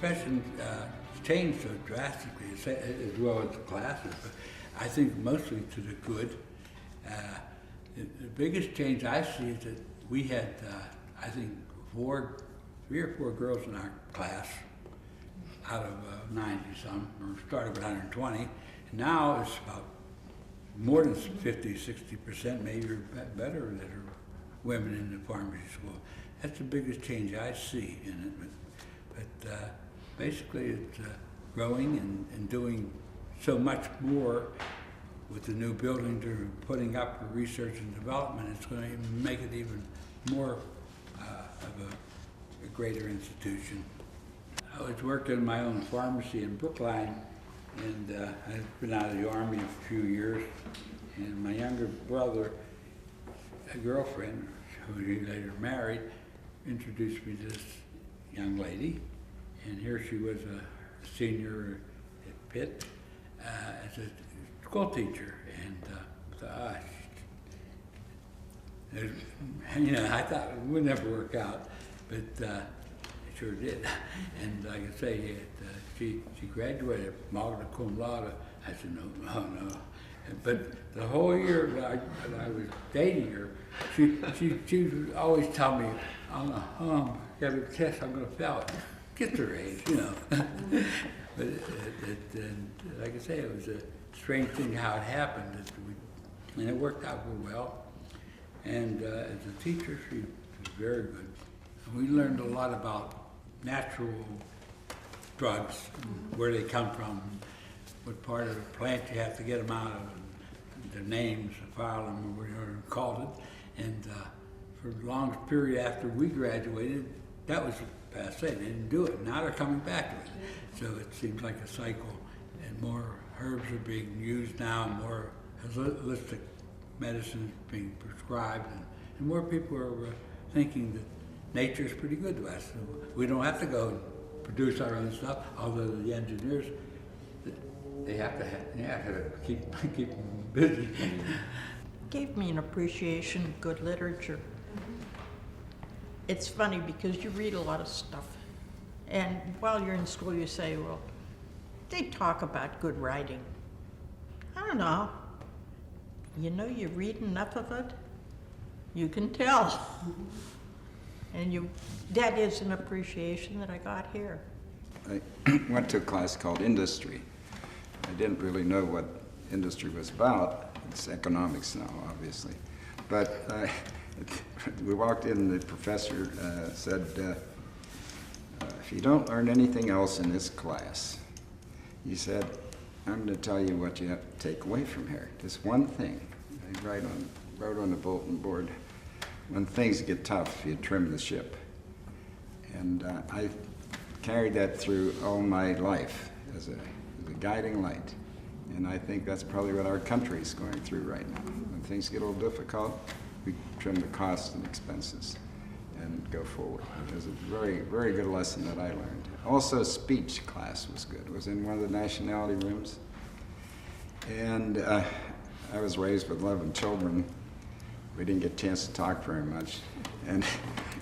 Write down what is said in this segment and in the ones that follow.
profession changed so drastically, as well as the classes, but I think mostly to the good. The biggest change I see is that we had, I think, 3 or 4 girls in our class out of 90-some, or started with 120. And now it's about more than 50, 60%, maybe or better, that are women in the pharmacy school. That's the biggest change I see in it. But basically it's growing and doing so much more with the new building they're putting up for research and development. It's going to make it even more of a greater institution. I was working in my own pharmacy in Brookline, and I've been out of the Army a few years, and my younger brother, a girlfriend, who he later married, introduced me to this young lady, and here she was a senior at Pitt as a school teacher, and I thought it would never work out, but it sure did. And like I say, she graduated magna cum laude. I said, no. But the whole year that I was dating her, she would always tell me, got a test, I'm going to fail it. Get her age, But like I say, it was a strange thing how it happened, and it worked out real well. And as a teacher, she was very good. And we learned a lot about natural drugs, where they come from, what part of the plant you have to get them out of, and their names, file them, or whatever you called it. And for the longest period after we graduated, that was passé. They didn't do it. Now they're coming back to it. So it seems like a cycle, and more herbs are being used now, more holistic medicine is being prescribed, and more people are thinking that nature is pretty good to us. So we don't have to go and produce our own stuff, although the engineers, they have to keep them busy. Gave me an appreciation of good literature. It's funny because you read a lot of stuff, and while you're in school you say, well, they talk about good writing. I don't know. You read enough of it, you can tell. And that is an appreciation that I got here. I went to a class called industry. I didn't really know what industry was about. It's economics now, obviously. But we walked in, the professor said, if you don't learn anything else in this class, he said, I'm going to tell you what you have to take away from here. Just one thing. He wrote on the bulletin board, when things get tough, you trim the ship. And I carried that through all my life as a guiding light. And I think that's probably what our country is going through right now. When things get a little difficult, we trim the costs and expenses and go forward. It was a very, very good lesson that I learned. Also, speech class was good. It was in one of the nationality rooms. And I was raised with 11 children. We didn't get a chance to talk very much, and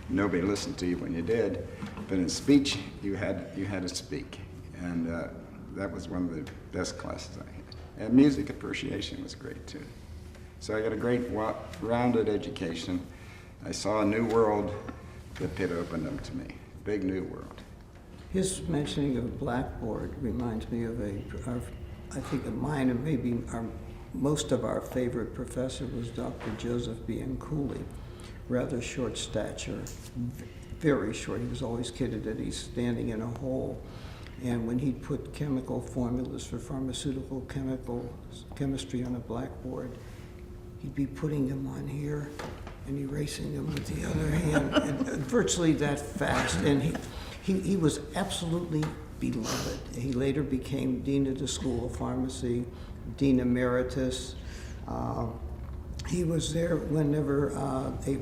nobody listened to you when you did. But in speech, you had to speak, and that was one of the best classes I had. And music appreciation was great too. So I got a great rounded education. I saw a new world that Pitt opened up to me, big new world. His mentioning of Blackboard reminds me of I think of mine, and maybe most of our favorite professor was Dr. Joseph Bianculli. Rather short stature, very short. He was always kidded that he's standing in a hole. And when he'd put chemical formulas for pharmaceutical chemistry on a blackboard, he'd be putting them on here and erasing them with the other hand, and virtually that fast. And he was absolutely beloved. He later became Dean of the School of Pharmacy, Dean Emeritus. He was there whenever a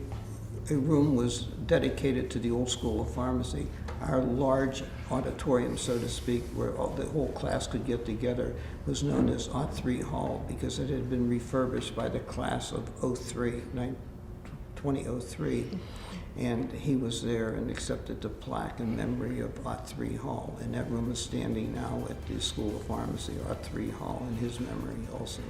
room was dedicated to the old School of Pharmacy. Our large auditorium, so to speak, where the whole class could get together, was known as Ott 3 Hall because it had been refurbished by the class of 2003. And he was there and accepted the plaque in memory of Ott 3 Hall. And that room is standing now at the School of Pharmacy, Ott 3 Hall, in his memory also.